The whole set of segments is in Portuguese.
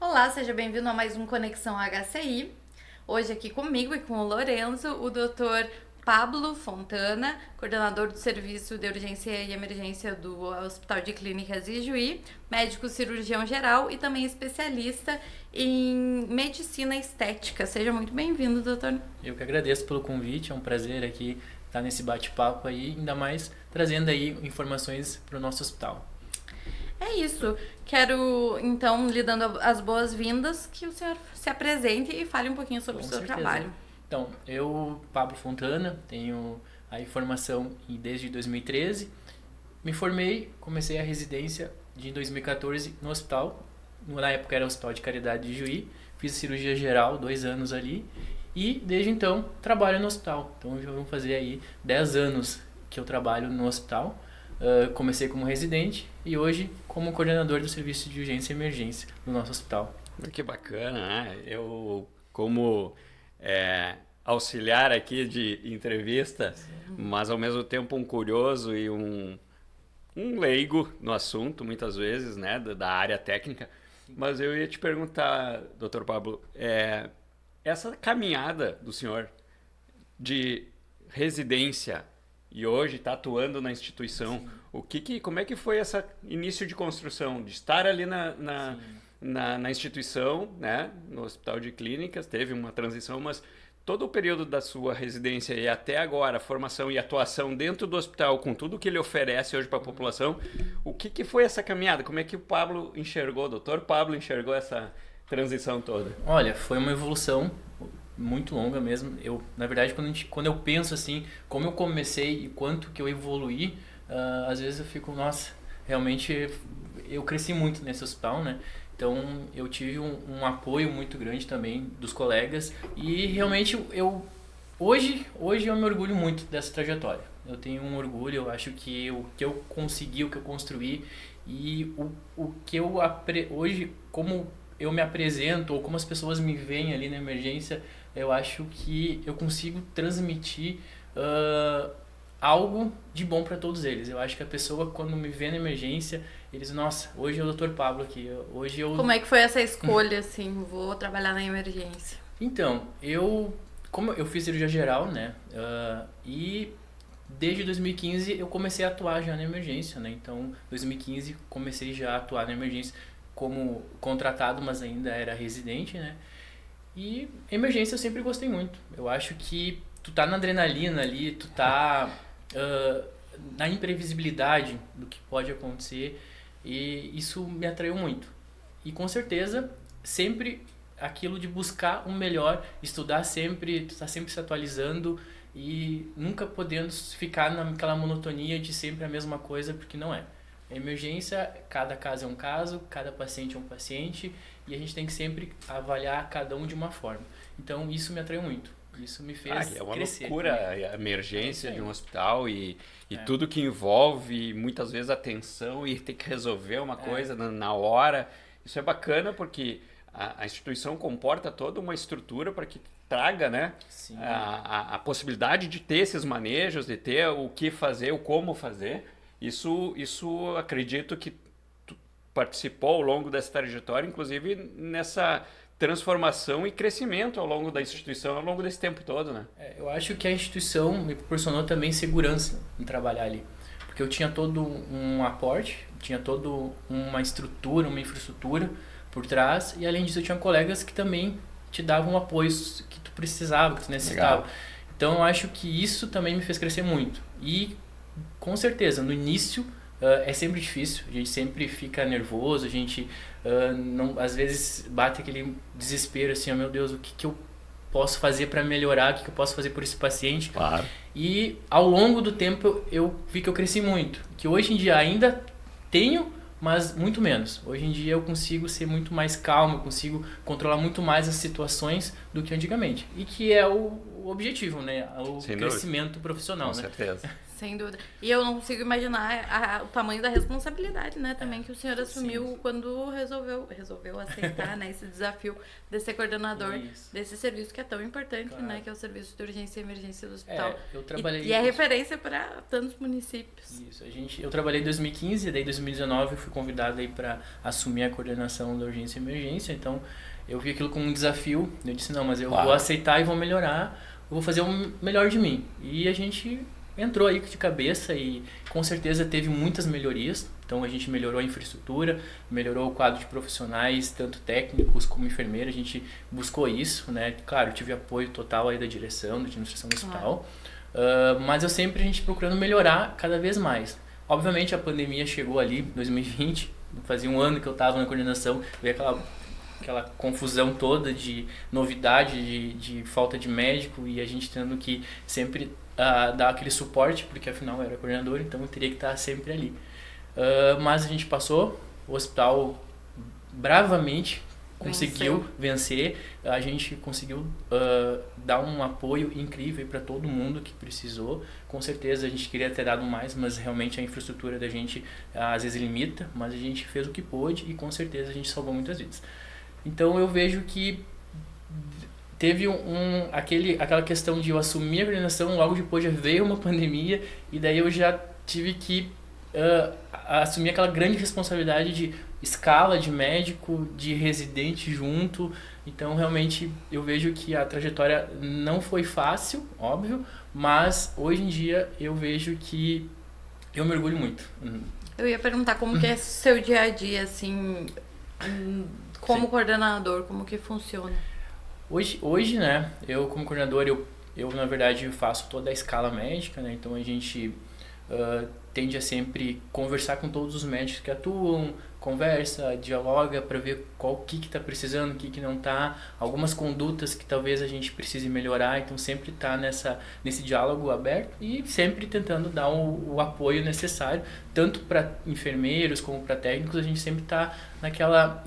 Olá, seja bem-vindo a mais um Conexão HCI. Hoje aqui comigo e com o Lorenzo, o Dr. Pablo Fontana, coordenador do Serviço de Urgência e Emergência do Hospital de Clínicas Ijuí, médico cirurgião geral e também especialista em medicina estética. Seja muito bem-vindo, doutor. Eu que agradeço pelo convite, é um prazer aqui estar nesse bate-papo aí, ainda mais trazendo aí informações para o nosso hospital. É isso. Quero, então, lhe dando as boas-vindas, que o senhor se apresente e fale um pouquinho sobre o seu trabalho. Então, eu, Pablo Fontana, tenho aí formação desde 2013. Me formei, comecei a residência de 2014 no hospital. Na época era o Hospital de Caridade de Juí. Fiz cirurgia geral, 2 anos ali. E desde então trabalho no hospital. Então já vão fazer aí 10 anos que eu trabalho no hospital. Comecei como residente e hoje como coordenador do serviço de urgência e emergência no nosso hospital. Que bacana, né? Eu, como auxiliar aqui de entrevista, mas ao mesmo tempo um curioso e um leigo no assunto, muitas vezes, né? Da área técnica. Mas eu ia te perguntar, Dr. Pablo, essa caminhada do senhor de residência e hoje está atuando na instituição, como é que foi esse início de construção, de estar ali na instituição, né, no Hospital de Clínicas, teve uma transição, mas todo o período da sua residência e até agora, a formação e atuação dentro do hospital, com tudo que ele oferece hoje para a população, o que foi essa caminhada? Como é que o Pablo enxergou, o doutor Pablo enxergou essa transição toda? Olha, foi uma evolução muito longa mesmo. Na verdade, quando eu penso assim, como eu comecei e quanto que eu evoluí, às vezes eu fico, nossa, realmente eu cresci muito nesse hospital, né? Então eu tive um apoio muito grande também dos colegas e realmente hoje eu me orgulho muito dessa trajetória. Eu tenho um orgulho, eu acho que o que eu consegui, o que eu construí e o que eu hoje, como eu me apresento ou como as pessoas me veem ali na emergência, eu acho que eu consigo transmitir algo de bom para todos eles. Eu acho que a pessoa, quando me vê na emergência, eles, nossa, hoje é o Dr. Pablo aqui, hoje eu... Como é que foi essa escolha, assim, vou trabalhar na emergência? Então, como eu fiz cirurgia geral, né, e desde 2015 eu comecei a atuar já na emergência, né, então 2015 comecei já a atuar na emergência como contratado, mas ainda era residente, né, e emergência eu sempre gostei muito. Eu acho que tu tá na adrenalina ali, tu tá na imprevisibilidade do que pode acontecer e isso me atraiu muito. E com certeza, sempre aquilo de buscar o melhor, estudar sempre, tu tá sempre se atualizando e nunca podendo ficar naquela monotonia de sempre a mesma coisa, porque não é. A emergência, cada caso é um caso, cada paciente é um paciente e a gente tem que sempre avaliar cada um de uma forma. Então isso me atraiu muito. Isso me fez crescer. É uma loucura a emergência de um hospital e tudo que envolve, muitas vezes a tensão e ter que resolver uma coisa na hora. Isso é bacana porque a instituição comporta toda uma estrutura para que traga, né, a possibilidade de ter esses manejos, de ter o que fazer, o como fazer. Isso acredito que tu participou ao longo dessa trajetória, inclusive nessa transformação e crescimento ao longo da instituição, ao longo desse tempo todo, né? Eu acho que a instituição me proporcionou também segurança em trabalhar ali, porque eu tinha todo um aporte, tinha toda uma estrutura, uma infraestrutura por trás, e além disso eu tinha colegas que também te davam o apoio que tu precisava, que tu necessitava. Legal. Então eu acho que isso também me fez crescer muito. E com certeza, no início é sempre difícil, a gente sempre fica nervoso, a gente não, às vezes bate aquele desespero assim, oh, meu Deus, o que eu posso fazer para melhorar, o que eu posso fazer por esse paciente. Claro. E ao longo do tempo eu vi que eu cresci muito, que hoje em dia ainda tenho, mas muito menos. Hoje em dia eu consigo ser muito mais calmo, eu consigo controlar muito mais as situações do que antigamente. E que é o objetivo, né? O crescimento profissional, Com né? certeza. Sem dúvida. E eu não consigo imaginar o tamanho da responsabilidade, né, também que o senhor assumiu sim. quando resolveu aceitar, né, esse desafio de ser coordenador desse serviço que é tão importante, Claro. né, que é o serviço de urgência e emergência do hospital. Eu trabalhei... E é referência para tantos municípios. Isso, eu trabalhei em 2015, daí em 2019 eu fui convidado aí para assumir a coordenação da urgência e emergência, então eu vi aquilo como um desafio, eu disse, não, mas eu vou aceitar e vou melhorar, eu vou fazer o melhor de mim. E a gente entrou aí de cabeça e com certeza teve muitas melhorias, então a gente melhorou a infraestrutura, melhorou o quadro de profissionais, tanto técnicos como enfermeiros, a gente buscou isso, né, claro, eu tive apoio total aí da direção, da administração do hospital, mas a gente procurando melhorar cada vez mais. Obviamente a pandemia chegou ali em 2020, fazia um ano que eu estava na coordenação, veio aquela confusão toda de novidade, de falta de médico e a gente tendo que sempre dar aquele suporte, porque afinal eu era coordenador, então eu teria que estar sempre ali. Mas a gente passou, o hospital bravamente conseguiu vencer, a gente conseguiu dar um apoio incrível para todo mundo que precisou. Com certeza a gente queria ter dado mais, mas realmente a infraestrutura da gente às vezes limita, mas a gente fez o que pôde e com certeza a gente salvou muitas vidas. Então eu vejo que teve aquela questão de eu assumir a coordenação, logo depois já veio uma pandemia e daí eu já tive que assumir aquela grande responsabilidade de escala de médico, de residente junto. Então realmente eu vejo que a trajetória não foi fácil, óbvio, mas hoje em dia eu vejo que eu me orgulho muito. Eu ia perguntar como que é seu dia a dia, assim, como coordenador, como que funciona? Hoje, né, eu como coordenador, eu na verdade faço toda a escala médica, né, então a gente tende a sempre conversar com todos os médicos que atuam, conversa, dialoga para ver o que está precisando, o que não está, algumas condutas que talvez a gente precise melhorar, então sempre está nesse diálogo aberto e sempre tentando dar o apoio necessário, tanto para enfermeiros como para técnicos, a gente sempre está naquela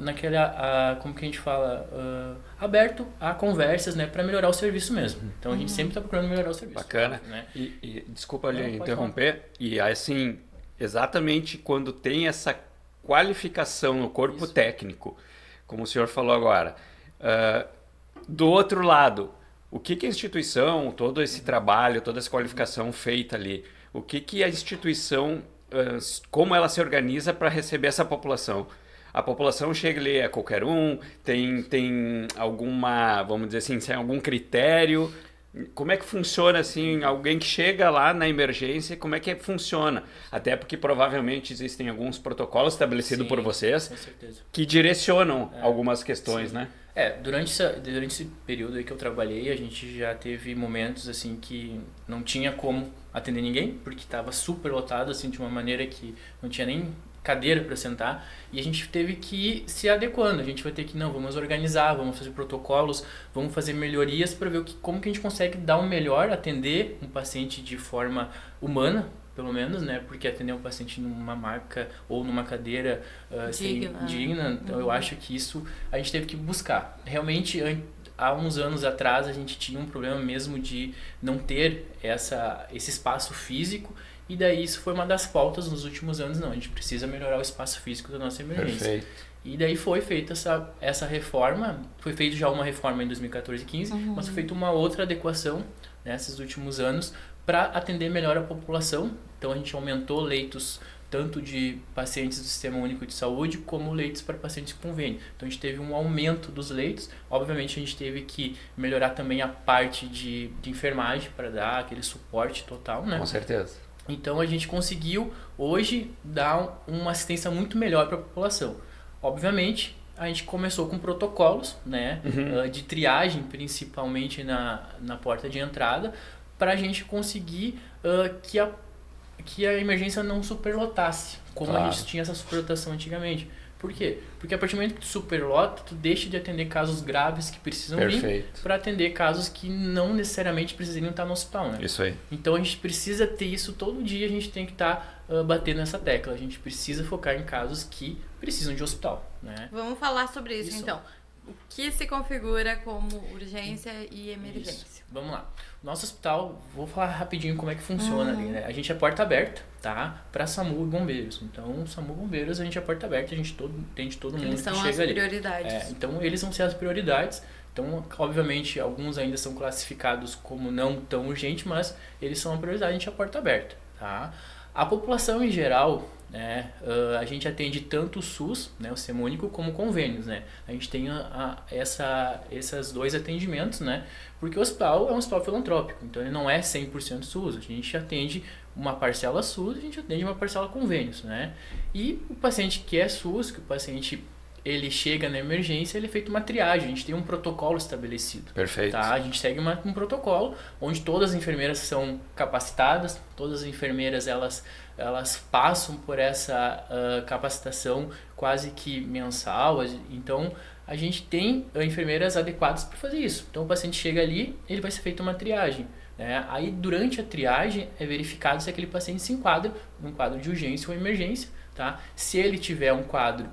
como que a gente fala, aberto a conversas, né, para melhorar o serviço mesmo. Então a gente sempre está procurando melhorar o serviço. Bacana. Né? E desculpa lhe interromper, e assim, exatamente quando tem essa qualificação no corpo técnico, como o senhor falou agora, do outro lado, o que a instituição, todo esse trabalho, toda essa qualificação feita ali, o que a instituição, como ela se organiza para receber essa população? A população chega ali a qualquer um, tem alguma, vamos dizer assim, tem algum critério? Como é que funciona, assim, alguém que chega lá na emergência, como é que funciona? Até porque provavelmente existem alguns protocolos estabelecidos por vocês que direcionam algumas questões, né? Durante esse período aí que eu trabalhei, a gente já teve momentos, assim, que não tinha como atender ninguém, porque estava super lotado, assim, de uma maneira que não tinha nem cadeira para sentar, e a gente teve que ir se adequando, a gente vai ter que, vamos organizar, vamos fazer protocolos, vamos fazer melhorias para ver como que a gente consegue dar um melhor, atender um paciente de forma humana, pelo menos, né, porque atender um paciente numa maca ou numa cadeira digna, então eu acho que isso a gente teve que buscar. Realmente, há uns anos atrás, a gente tinha um problema mesmo de não ter esse espaço físico. E daí isso foi uma das pautas nos últimos anos, a gente precisa melhorar o espaço físico da nossa emergência. Perfeito. E daí foi feita essa reforma, foi feita já uma reforma em 2014 e 2015, mas foi feita uma outra adequação nesses últimos anos para atender melhor a população. Então a gente aumentou leitos tanto de pacientes do Sistema Único de Saúde como leitos para pacientes de convênio. Então a gente teve um aumento dos leitos, obviamente a gente teve que melhorar também a parte de enfermagem para dar aquele suporte total, né? Com certeza. Então a gente conseguiu hoje dar uma assistência muito melhor para a população. Obviamente a gente começou com protocolos, né, de triagem principalmente na porta de entrada, para a gente conseguir que a emergência não superlotasse, como a gente tinha essa superlotação antigamente. Por quê? Porque a partir do momento que tu superlota, tu deixa de atender casos graves que precisam vir para atender casos que não necessariamente precisariam estar no hospital, né? Isso aí. Então a gente precisa ter isso todo dia, a gente tem que estar batendo nessa tecla. A gente precisa focar em casos que precisam de hospital, né? Vamos falar sobre isso. Então. o que se configura como urgência e emergência. Isso. Vamos lá. Nosso hospital, vou falar rapidinho como é que funciona ali, né? A gente é porta aberta, tá? Para SAMU e bombeiros. Então, SAMU e bombeiros, a gente é porta aberta, a gente atende todo mundo Eles que são chega as ali. prioridades. Então, eles vão ser as prioridades. Então, obviamente, alguns ainda são classificados como não tão urgente, mas eles são a prioridade, a gente é porta aberta, tá? A população em geral, né, a gente atende tanto o SUS, né, o Sistema Único, como convênios, né? A gente tem esses dois atendimentos, né? Porque o hospital é um hospital filantrópico, então ele não é 100% SUS. A gente atende uma parcela SUS, a gente atende uma parcela convênios, né? E o paciente que é SUS, que o paciente ele chega na emergência, ele é feito uma triagem, a gente tem um protocolo estabelecido. Perfeito. Tá? A gente segue um protocolo onde todas as enfermeiras são capacitadas, todas as enfermeiras elas passam por essa capacitação quase que mensal, então a gente tem enfermeiras adequadas para fazer isso. Então o paciente chega ali, ele vai ser feita uma triagem. Né? Aí durante a triagem é verificado se aquele paciente se enquadra num quadro de urgência ou emergência. Tá? Se ele tiver um quadro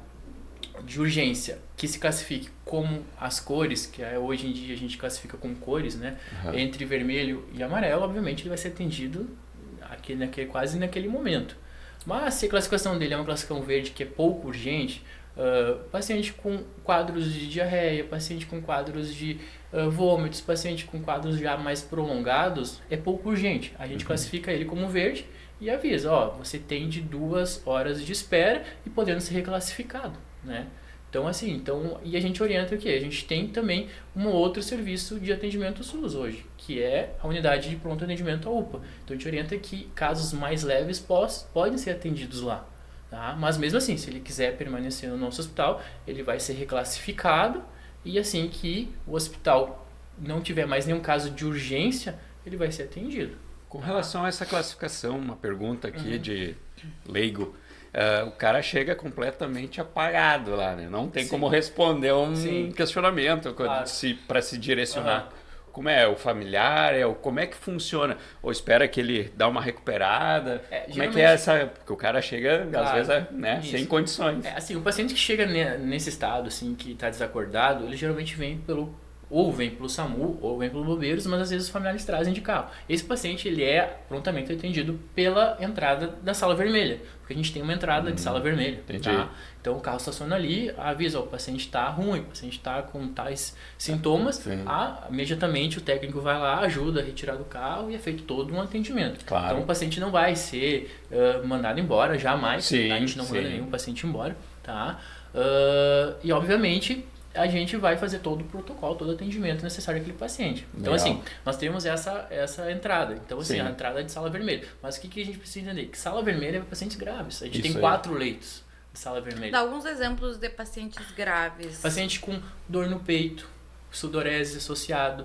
de urgência que se classifique como as cores, que hoje em dia a gente classifica com cores, né? Entre vermelho e amarelo, obviamente ele vai ser atendido quase naquele momento. Mas se a classificação dele é uma classificação verde que é pouco urgente, paciente com quadros de diarreia, paciente com quadros de vômitos, paciente com quadros já mais prolongados, é pouco urgente. A gente classifica ele como verde e avisa, você tem de 2 horas de espera e podendo ser reclassificado, né? Então, assim, e a gente orienta o quê? A gente tem também um outro serviço de atendimento SUS hoje, que é a unidade de pronto atendimento, a UPA. Então, a gente orienta que casos mais leves podem ser atendidos lá. Tá? Mas mesmo assim, se ele quiser permanecer no nosso hospital, ele vai ser reclassificado e assim que o hospital não tiver mais nenhum caso de urgência, ele vai ser atendido. Com relação a essa classificação, uma pergunta aqui de leigo. O cara chega completamente apagado lá, né? Não tem como responder um questionamento Claro. para se direcionar. Como é? O familiar? Como é que funciona? Ou espera que ele dá uma recuperada? Como é que é essa... Porque o cara chega, às vezes, né, sem condições. Assim, o paciente que chega nesse estado, assim, que está desacordado, ele geralmente vem pelo SAMU, ou vem pelo bombeiros, mas às vezes os familiares trazem de carro. Esse paciente, ele é prontamente atendido pela entrada da sala vermelha, porque a gente tem uma entrada de sala vermelha. Entendi. Tá? Então o carro estaciona ali, avisa, o paciente está ruim, o paciente está com tais sintomas, imediatamente o técnico vai lá, ajuda a retirar do carro e é feito todo um atendimento. Claro. Então o paciente não vai ser mandado embora, jamais, Sim, tá? A gente não manda sim. nenhum paciente embora, tá? E obviamente a gente vai fazer todo o protocolo, todo o atendimento necessário àquele paciente. Então, Legal. assim, nós temos essa entrada. Então, assim, Sim. a entrada é de sala vermelha. Mas o que a gente precisa entender? Que sala vermelha é para pacientes graves. A gente Isso tem aí. 4 leitos de sala vermelha. Dá alguns exemplos de pacientes graves. Paciente com dor no peito, sudorese associado,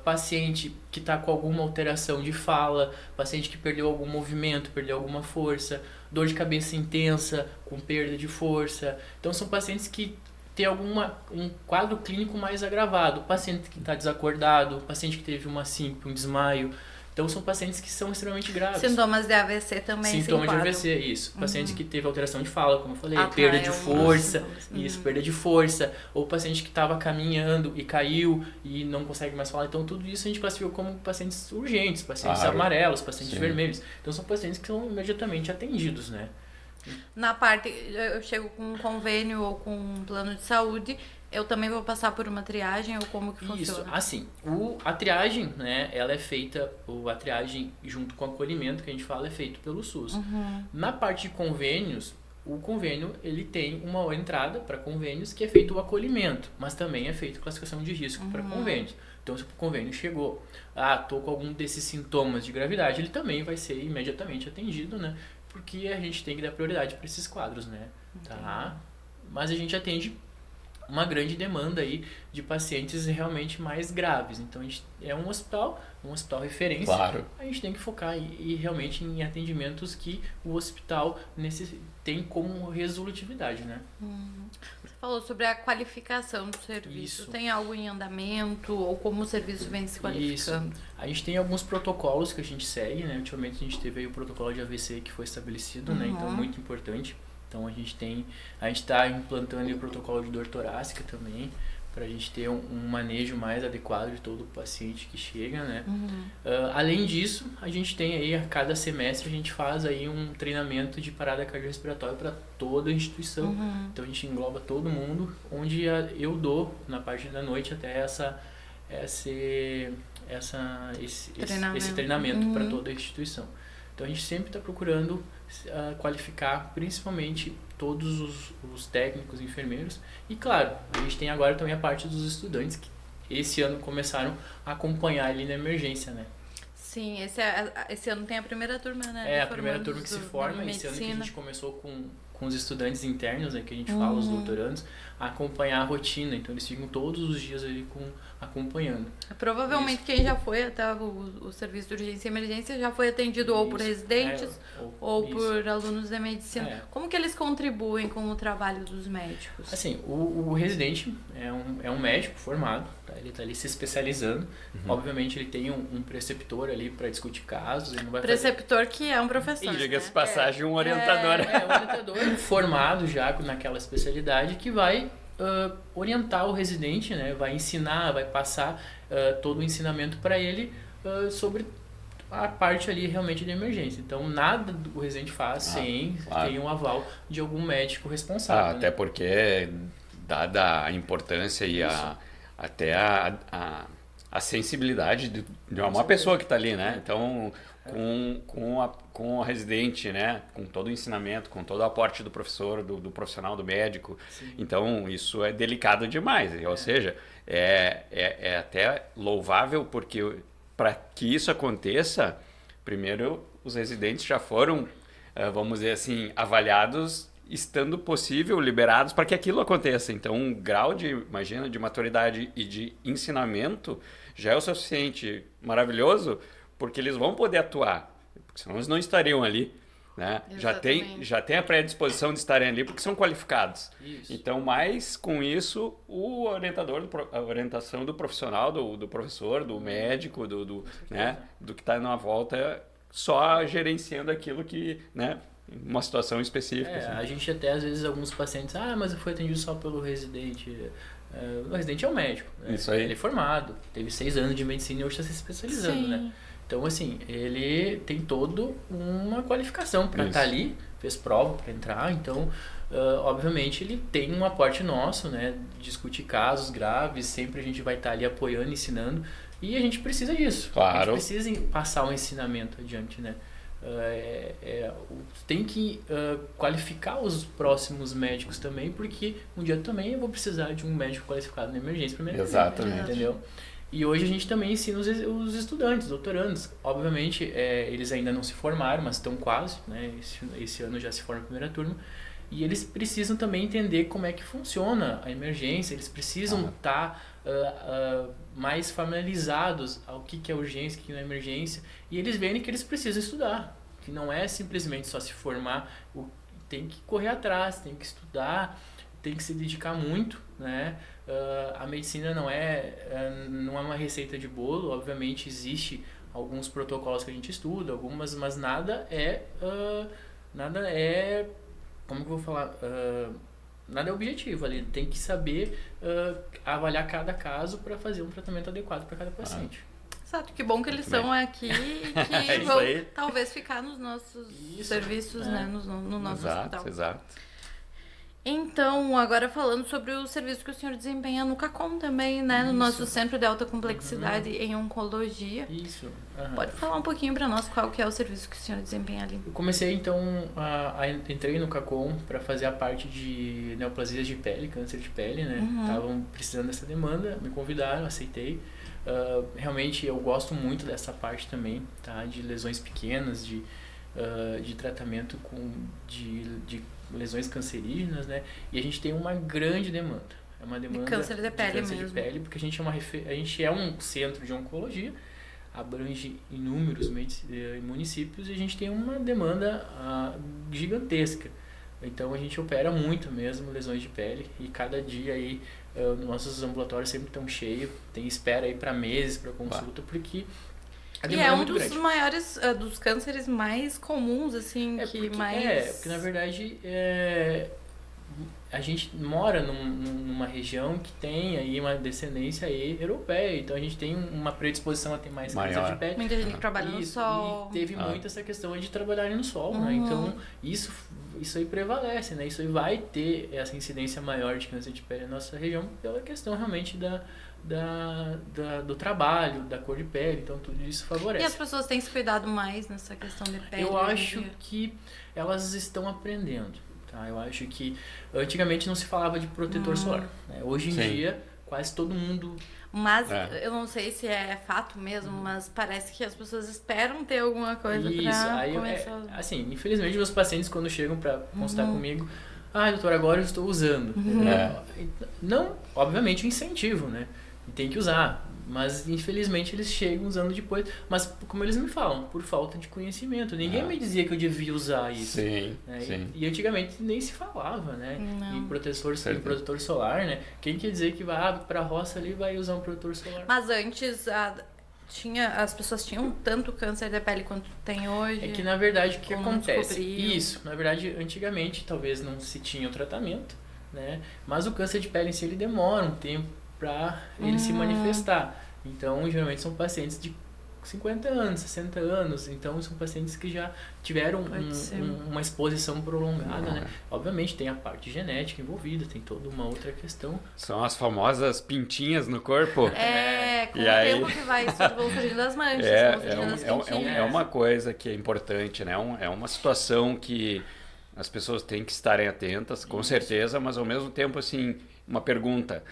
paciente que está com alguma alteração de fala, paciente que perdeu algum movimento, perdeu alguma força, dor de cabeça intensa, com perda de força. Então, são pacientes que tem um quadro clínico mais agravado, o paciente que está desacordado, o paciente que teve uma síncope, um desmaio. Então são pacientes que são extremamente graves. Sintomas de AVC também se Sintomas de enquadram. AVC, isso. Paciente que teve alteração de fala, como eu falei, tá, perda de um força, dos sintomas. isso, perda de força. Ou paciente que estava caminhando e caiu e não consegue mais falar. Então tudo isso a gente classificou como pacientes urgentes, pacientes amarelos, pacientes vermelhos. Então são pacientes que são imediatamente atendidos, né? Na parte, eu chego com um convênio ou com um plano de saúde, eu também vou passar por uma triagem ou como que funciona? Isso, assim, a triagem, né, ela é feita, a triagem junto com o acolhimento que a gente fala é feito pelo SUS. Na parte de convênios, o convênio ele tem uma entrada para convênios que é feito o acolhimento, mas também é feito classificação de risco para convênios. Então, se o convênio chegou, tô com algum desses sintomas de gravidade, ele também vai ser imediatamente atendido, né? Porque a gente tem que dar prioridade para esses quadros, né? Tá? Mas a gente atende uma grande demanda aí de pacientes realmente mais graves. Então, a gente é um hospital referência. Claro. A gente tem que focar realmente em atendimentos que o hospital tem como resolutividade, né? Você falou sobre a qualificação do serviço. Isso. Tem algo em andamento ou como o serviço vem se qualificando? Isso. A gente tem alguns protocolos que a gente segue, né? Ultimamente a gente teve aí o protocolo de AVC que foi estabelecido, né? Então, muito importante. Então a gente está implantando aí o protocolo de dor torácica também, para a gente ter um manejo mais adequado de todo o paciente que chega, né? Além disso, a gente tem aí, a cada semestre, a gente faz aí um treinamento de parada cardiorrespiratória para toda a instituição. Então a gente engloba todo mundo, onde eu dou, na parte da noite, até esse treinamento para toda a instituição. Então a gente sempre está procurando qualificar principalmente todos os técnicos, enfermeiros, e claro, a gente tem agora também a parte dos estudantes que esse ano começaram a acompanhar ali na emergência, né? Sim, esse ano tem a primeira turma, né? É, a primeira turma que se forma, esse ano que a gente começou com os estudantes internos, né, que a gente fala, os doutorandos, a acompanhar a rotina. Então eles ficam todos os dias ali acompanhando. Provavelmente quem já foi até o serviço de urgência e emergência já foi atendido ou por residentes ou por alunos de medicina. Como que eles contribuem com o trabalho dos médicos? Assim, o residente é um médico formado, tá? Ele está ali se especializando. Obviamente ele tem um preceptor ali para discutir casos. Ele não vai preceptor que é um professor. E diga-se passagem, um orientador. Um orientador formado já naquela especialidade que vai orientar o residente, né? Vai ensinar, vai passar todo o ensinamento para ele sobre a parte ali realmente de emergência. Então nada o residente faz sem ter um aval de algum médico responsável. Até porque, dada a importância e até a sensibilidade de uma pessoa que está ali, né? Então, com o residente, né? Com todo o ensinamento, com todo o aporte do professor, do profissional, do médico. Sim. Então, isso é delicado demais. Ou seja, é até louvável, porque para que isso aconteça, primeiro os residentes já foram, vamos dizer assim, avaliados, estando possível, liberados para que aquilo aconteça. Então, um grau de maturidade e de ensinamento já é o suficiente maravilhoso, porque eles vão poder atuar, porque senão eles não estariam ali, né? Já tem a predisposição de estarem ali porque são qualificados. Isso. Então, mais com isso, o orientador, a orientação do profissional, do professor, do médico, do que está na volta, só gerenciando aquilo que, né? Uma situação específica. Assim. A gente até, às vezes, alguns pacientes, mas eu fui atendido só pelo residente. O residente é um médico. Isso aí. Ele é formado, teve 6 anos de medicina e hoje está se especializando, né? Então, assim, ele tem toda uma qualificação para estar ali, fez prova para entrar, então, obviamente, ele tem um aporte nosso, né? Discutir casos graves, sempre a gente vai estar ali apoiando, ensinando, e a gente precisa disso. Claro. A gente precisa passar um ensinamento adiante, né? Tem que qualificar os próximos médicos também, porque um dia também eu vou precisar de um médico qualificado na emergência primeiro. Exatamente. Entendeu? E hoje a gente também ensina os estudantes, doutorandos. Obviamente, eles ainda não se formaram, mas estão quase, né? Esse ano já se forma a primeira turma. E eles precisam também entender como é que funciona a emergência, eles precisam estar mais familiarizados ao que é urgência, o que é emergência, e eles veem que eles precisam estudar, que não é simplesmente só se formar, tem que correr atrás, tem que estudar, tem que se dedicar muito, né? A medicina não é uma receita de bolo, obviamente existe alguns protocolos que a gente estuda, mas nada é como que eu vou falar? Nada é objetivo ali. Tem que saber avaliar cada caso para fazer um tratamento adequado para cada paciente. Exato, que bom que eles estão aqui e que vão talvez ficar nos nossos serviços, né? No nosso hospital. Exato. Então, agora falando sobre o serviço que o senhor desempenha no CACOM também, né? No nosso Centro de Alta Complexidade em Oncologia. Isso. Pode falar um pouquinho para nós qual que é o serviço que o senhor desempenha ali? Eu comecei, então, entrei no CACOM para fazer a parte de neoplasias de pele, câncer de pele, né? Estavam precisando dessa demanda, me convidaram, aceitei. Realmente eu gosto muito dessa parte também, tá? De lesões pequenas, de tratamento de lesões cancerígenas, né? E a gente tem uma grande demanda. É uma demanda de câncer de pele mesmo. De pele, porque a gente é um centro de oncologia, abrange inúmeros municípios e a gente tem uma demanda gigantesca. Então a gente opera muito mesmo lesões de pele e cada dia aí nossos ambulatórios sempre estão cheios, tem espera aí para meses para consulta, porque A E demanda é um muito dos grande. maiores, dos cânceres mais comuns, assim, Porque na verdade a gente mora numa região que tem aí uma descendência aí europeia, então a gente tem uma predisposição a ter mais câncer Maior. Muita de pele. gente que trabalha no Isso, sol. e teve muito essa questão de trabalhar no sol, né? Então isso aí prevalece, né? Isso aí vai ter essa incidência maior de câncer de pele na nossa região pela questão realmente do trabalho, da cor de pele, então tudo isso favorece. E as pessoas têm se cuidado mais nessa questão de pele? Eu hoje em acho dia? que elas estão aprendendo, tá? Eu acho que antigamente não se falava de protetor solar, né? Hoje em Sim. dia quase todo mundo... Mas eu não sei se é fato mesmo, mas parece que as pessoas esperam ter alguma coisa Isso, pra aí começar. assim, infelizmente meus pacientes quando chegam para consultar comigo, doutor, agora eu estou usando. Não, obviamente o incentivo, né? E tem que usar. Mas infelizmente eles chegam usando depois. Mas como eles me falam, por falta de conhecimento. Ninguém me dizia que eu devia usar isso. Sim, Né? sim. E antigamente nem se falava, né? Não. Em protetor solar, né? Quem quer dizer que vai pra roça ali vai usar um protetor solar? Mas antes as pessoas tinham tanto câncer de pele quanto tem hoje. É que na verdade o que Ou não acontece? descobriam. Isso, na verdade antigamente talvez não se tinha o tratamento, né? Mas o câncer de pele em si ele demora um tempo para ele se manifestar. Então geralmente são pacientes de 50 anos, 60 anos, então são pacientes que já tiveram uma exposição prolongada, né? Obviamente tem a parte genética envolvida, tem toda uma outra questão. São as famosas pintinhas no corpo. Com E o aí- tempo que vai vão surgindo as manchas, vão surgindo as pintinhas. É uma coisa que é importante, né? É uma situação que as pessoas têm que estarem atentas, com certeza, mas ao mesmo tempo, assim, uma pergunta.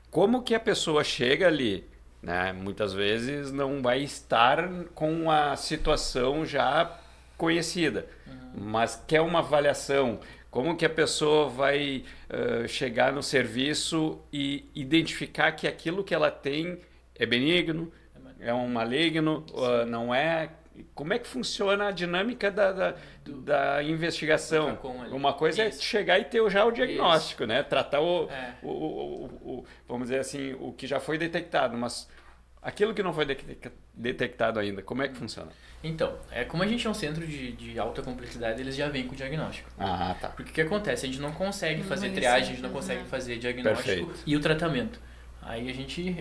Como que a pessoa chega ali, né? Muitas vezes não vai estar com a situação já conhecida, mas quer uma avaliação. Como que a pessoa vai chegar no serviço e identificar que aquilo que ela tem é benigno, é um maligno, não é? Como é que funciona a dinâmica da investigação? Cacom ali. Uma coisa Isso. é chegar e ter já o diagnóstico, né? Tratar vamos dizer assim, o que já foi detectado, mas aquilo que não foi detectado ainda, como é que funciona? Então, como a gente é um centro de alta complexidade, eles já vêm com o diagnóstico. Ah, tá. Porque o que acontece? A gente não consegue fazer Não triagem, a gente inicia, não consegue né? fazer diagnóstico Perfeito. e o tratamento. Aí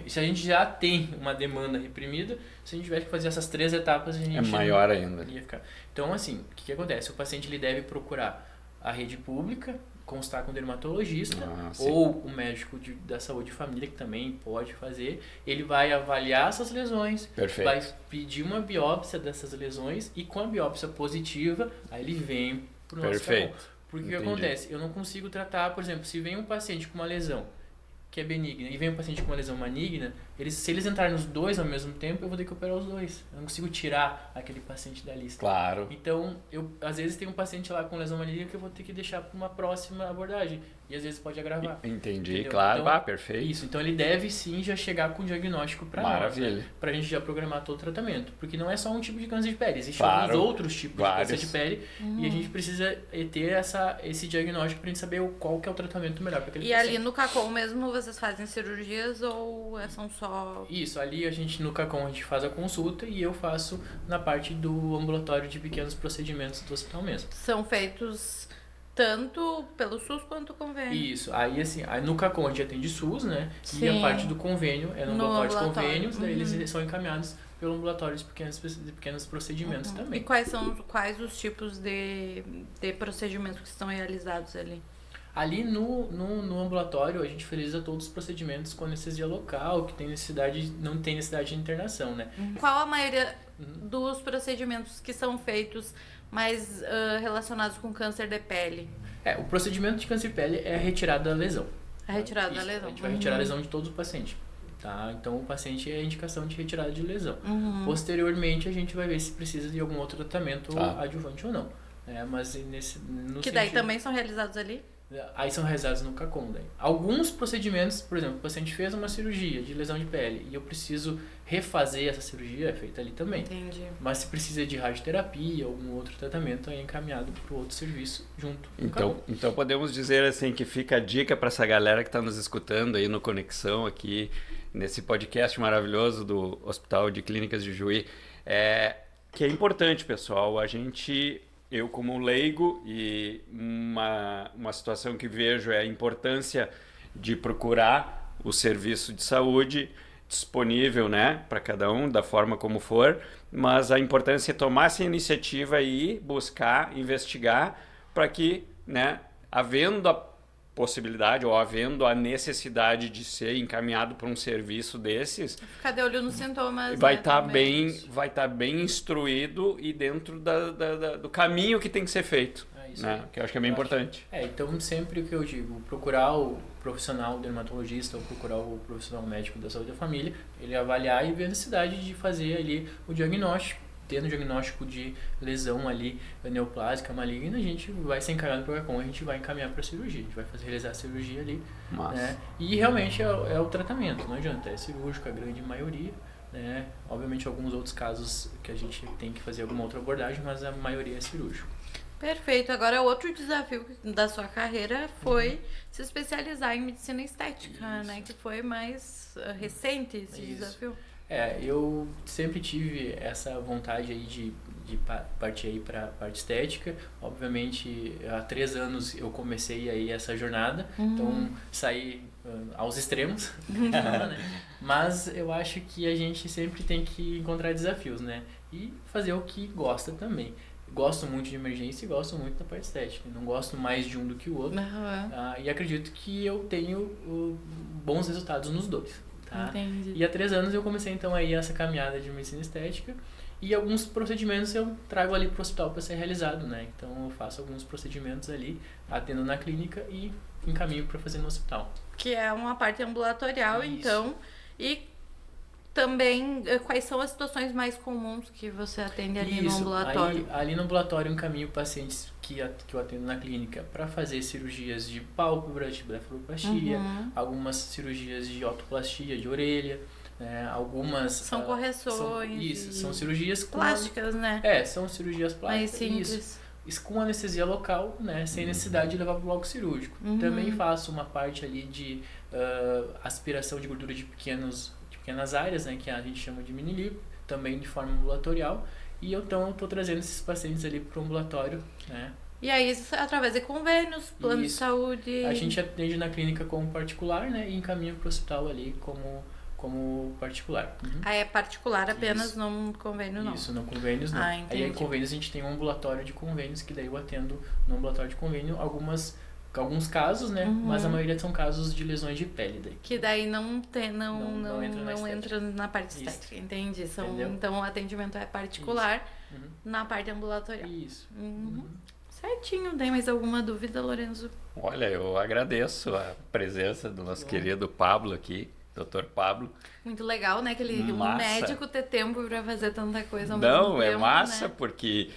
se a gente já tem uma demanda reprimida, se a gente tiver que fazer essas 3 etapas, a gente É maior ainda. ia ficar. Então, assim, o que acontece? O paciente ele deve procurar a rede pública, constar com o dermatologista sim. ou o médico da saúde de família, que também pode fazer. Ele vai avaliar essas lesões, Perfeito. vai pedir uma biópsia dessas lesões e com a biópsia positiva, aí ele vem pro nosso Perfeito. Cacom. Porque o que Entendi. acontece? Eu não consigo tratar, por exemplo, se vem um paciente com uma lesão que é benigna e vem um paciente com uma lesão maligna, se eles entrarem nos dois ao mesmo tempo, eu vou ter que operar os dois. Eu não consigo tirar aquele paciente da lista. Claro. Então, às vezes tem um paciente lá com lesão maligna que eu vou ter que deixar para uma próxima abordagem. E às vezes pode agravar. Entendi, Entendeu? claro. Então, Perfeito. Isso, então ele deve sim já chegar com o diagnóstico para nós. Maravilha. Pra gente já programar todo o tratamento. Porque não é só um tipo de câncer de pele, existem Claro. alguns outros tipos Vários. de câncer de pele e a gente precisa ter esse diagnóstico pra gente saber qual que é o tratamento melhor para aquele E paciente. ali no Cacom mesmo vocês fazem cirurgias ou são só... Isso, ali a gente no Cacom a gente faz a consulta e eu faço na parte do ambulatório de pequenos procedimentos do hospital mesmo. São feitos tanto pelo SUS quanto convênio? Isso, aí assim, aí no Cacom a gente atende SUS, né? E Sim. a parte do convênio é no No ambulatório de ambulatório. convênios, daí eles são encaminhados pelo ambulatório de pequenos procedimentos E também. quais os tipos de procedimentos que estão realizados ali? Ali no ambulatório a gente realiza todos os procedimentos com anestesia local, que não tem necessidade de internação, né? Qual a maioria dos procedimentos que são feitos mais relacionados com câncer de pele? O procedimento de câncer de pele é a retirada da lesão. A retirada da Isso, lesão. A gente vai retirar a lesão de todo o paciente. Tá? Então o paciente é a indicação de retirada de lesão. Posteriormente a gente vai ver se precisa de algum outro tratamento adjuvante ou não. Mas no Que daí sentido- também são realizados ali? Aí são realizados no Cacom. Daí. Alguns procedimentos, por exemplo, o paciente fez uma cirurgia de lesão de pele e eu preciso refazer essa cirurgia, é feita ali também. Entendi. Mas se precisa de radioterapia ou algum outro tratamento, aí é encaminhado para o outro serviço junto. no Cacom. Então podemos dizer assim que fica a dica para essa galera que está nos escutando aí no Conexão aqui, nesse podcast maravilhoso do Hospital de Clínicas de Juí, que é importante, pessoal, eu como leigo, e uma situação que vejo é a importância de procurar o serviço de saúde disponível, né, para cada um, da forma como for, mas a importância é tomar essa iniciativa e buscar, investigar, para que, né, havendo a possibilidade ou havendo a necessidade de ser encaminhado para um serviço desses, ficar de olho nos sintomas, vai né, estar bem instruído e dentro do caminho que tem que ser feito, né? Que eu acho que é bem importante. Então sempre o que eu digo, procurar o profissional dermatologista ou procurar o profissional médico da saúde da família, ele avaliar e ver a necessidade de fazer ali o diagnóstico. Tendo diagnóstico de lesão ali neoplásica, maligna, a gente vai ser encarado por a gente vai encaminhar para a cirurgia, a gente vai realizar a cirurgia ali, né? E realmente é o tratamento, não adianta, é cirúrgico a grande maioria, né? Obviamente alguns outros casos que a gente tem que fazer alguma outra abordagem, mas a maioria é cirúrgico. Perfeito. Agora, outro desafio da sua carreira foi se especializar em medicina estética, né? Que foi mais recente esse desafio. Eu sempre tive essa vontade aí de partir aí para a parte estética. Obviamente, há 3 anos eu comecei aí essa jornada, então saí aos extremos, né? Mas eu acho que a gente sempre tem que encontrar desafios, né? E fazer o que gosta também. Gosto muito de emergência e gosto muito da parte estética. Não gosto mais de um do que o outro. E acredito que eu tenho bons resultados nos dois. Tá? Entendi. E há 3 anos eu comecei então aí essa caminhada de medicina estética e alguns procedimentos eu trago ali para o hospital para ser realizado, né? Então eu faço alguns procedimentos ali, atendo na clínica e encaminho para fazer no hospital. Que é uma parte ambulatorial, Isso. então. E também, quais são as situações mais comuns que você atende ali no ambulatório? Ali no ambulatório eu encaminho pacientes que eu atendo na clínica para fazer cirurgias de pálpebra, de blefaroplastia, algumas cirurgias de otoplastia, de orelha, algumas... São correções. São cirurgias plásticas, né? São cirurgias plásticas. Mais simples. Isso com anestesia local, né? Sem necessidade de levar para o bloco cirúrgico. Também faço uma parte ali de aspiração de gordura de pequenas áreas, né, que a gente chama de mini-lipo, também de forma ambulatorial, e eu tô trazendo esses pacientes ali para o ambulatório, né. E aí, através de convênios, plano de saúde... A gente atende na clínica como particular, né, e encaminha para o hospital ali como particular. É particular apenas, não convênio não? Isso, não convênios não. Aí em convênios a gente tem um ambulatório de convênios, que daí eu atendo no ambulatório de convênio alguns casos, né? Mas a maioria são casos de lesões de pele daí. Que daí não entra na parte estética. Entendi. Então o atendimento é particular na parte ambulatorial. Isso. Certinho. Tem mais alguma dúvida, Lorenzo? Olha, eu agradeço a presença do nosso querido Pablo aqui, Dr. Pablo. Muito legal, né? Um médico ter tempo para fazer tanta coisa ao mesmo tempo. Não, é massa, né? Porque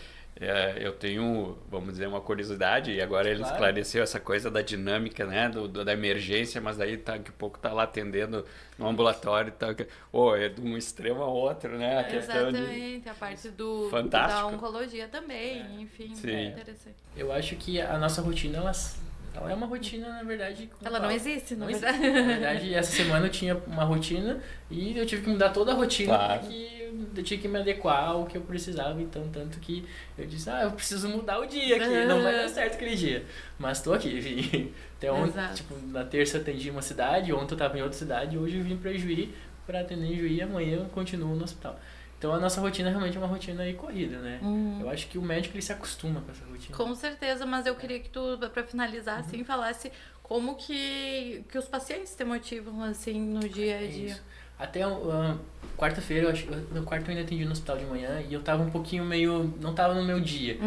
eu tenho, vamos dizer, uma curiosidade, e agora ele esclareceu essa coisa da dinâmica, né, da emergência, mas daí daqui a pouco tá lá atendendo no ambulatório, é de um extremo ao outro, né, a questão Exatamente, a parte Fantástico. da oncologia também, enfim, é interessante. Eu acho que a nossa rotina, ela é uma rotina, na verdade... Ela não existe, na verdade. Na verdade, essa semana eu tinha uma rotina e eu tive que mudar toda a rotina, porque eu tinha que me adequar ao que eu precisava, então tanto que eu disse, eu preciso mudar o dia aqui, não vai dar certo aquele dia. Mas tô aqui, vim. Até ontem, na terça eu atendi uma cidade, ontem eu tava em outra cidade, hoje eu vim pra Juí pra atender em Juí e amanhã eu continuo no hospital. Então a nossa rotina realmente é uma rotina aí corrida, né? Eu acho que o médico ele se acostuma com essa rotina. Com certeza, mas eu queria que tu, pra finalizar, assim, falasse como que os pacientes te motivam, assim, no dia a dia. Isso. Até quarta-feira, no quarto eu ainda atendi no hospital de manhã e eu tava um pouquinho não tava no meu dia.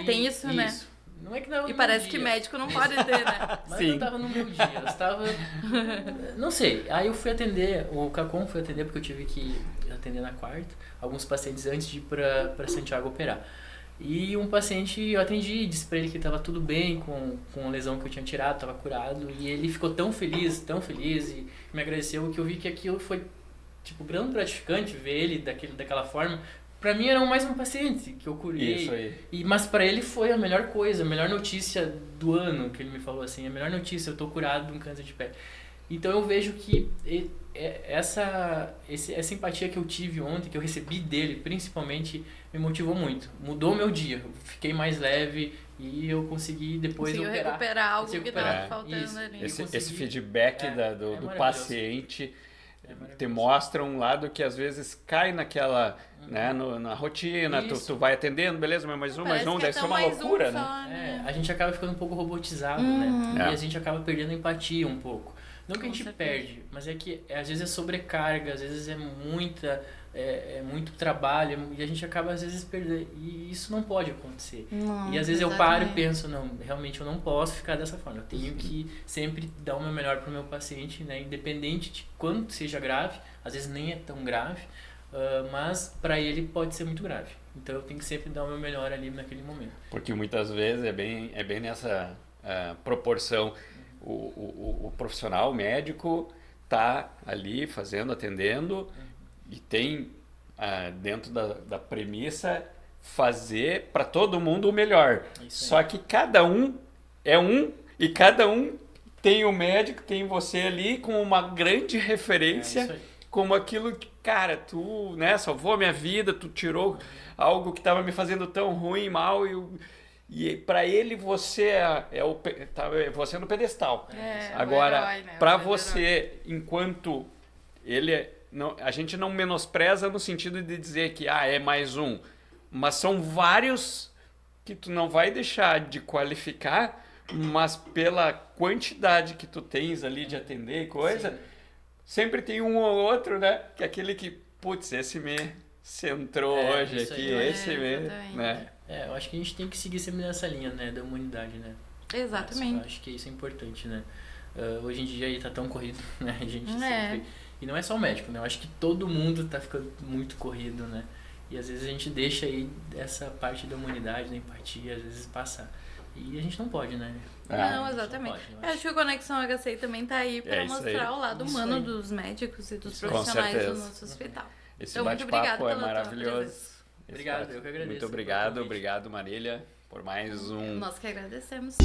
Tem isso, né? Não é que não. E parece que médico não pode ter, né? Mas eu tava no meu dia, eu estava... Não sei, aí eu fui atender, o Cacom foi atender porque eu tive que atender na quarta, alguns pacientes antes de ir pra Santiago operar. E um paciente eu atendi, disse pra ele que tava tudo bem com a lesão que eu tinha tirado, tava curado, e ele ficou tão feliz e me agradeceu, que eu vi que aquilo foi, tipo, gratificante ver ele daquela forma. Pra mim era mais um paciente que eu curei. Isso aí. Mas pra ele foi a melhor coisa, a melhor notícia do ano, que ele me falou assim, a melhor notícia, eu tô curado de um câncer de pele. Então eu vejo que essa empatia que eu tive ontem, que eu recebi dele, principalmente, me motivou muito. Mudou o meu dia. Eu fiquei mais leve e eu consegui depois recuperar algo que estava faltando isso. ali. Esse feedback do paciente te mostra um lado que às vezes cai naquela, né, na rotina, tu vai atendendo, beleza, mais um, deve ser uma loucura, né? A gente acaba ficando um pouco robotizado, né? E a gente acaba perdendo a empatia um pouco. Não que a gente perde, mas é que às vezes é sobrecarga, às vezes é muito trabalho e a gente acaba às vezes perdendo. E isso não pode acontecer. Não, e às vezes eu paro e penso, não, realmente eu não posso ficar dessa forma. Eu tenho que sempre dar o meu melhor para o meu paciente, né? Independente de quanto seja grave, às vezes nem é tão grave, mas para ele pode ser muito grave. Então eu tenho que sempre dar o meu melhor ali naquele momento. Porque muitas vezes é bem nessa proporção. O profissional, o médico, tá ali atendendo e tem dentro da premissa fazer para todo mundo o melhor. Só que cada um é um e cada um tem o médico, tem você ali com uma grande referência, como aquilo que, cara, tu, né, salvou a minha vida, tu tirou algo que estava me fazendo tão ruim, mal e para ele você você no pedestal. Agora, herói, né? para você, enquanto ele a gente não menospreza no sentido de dizer que é mais um, mas são vários que tu não vai deixar de qualificar, mas pela quantidade que tu tens ali de atender e coisa, sim, sempre tem um ou outro, né? Que é aquele que, putz, esse me centrou hoje aqui, esse me, né? Eu acho que a gente tem que seguir sempre nessa linha, né, da humanidade, né? Exatamente. Eu acho que isso é importante, né? Hoje em dia aí tá tão corrido, né? A gente sempre... E não é só o médico, né? Eu acho que todo mundo tá ficando muito corrido, né? E às vezes a gente deixa aí essa parte da humanidade, da empatia, às vezes passar. E a gente não pode, né? Não, exatamente. Eu acho que o Conexão HCI também tá aí para mostrar o lado humano dos médicos e dos profissionais do nosso hospital. Esse bate-papo é maravilhoso. Obrigado, eu que agradeço. Muito obrigado, Marília, por mais um... Nós que agradecemos.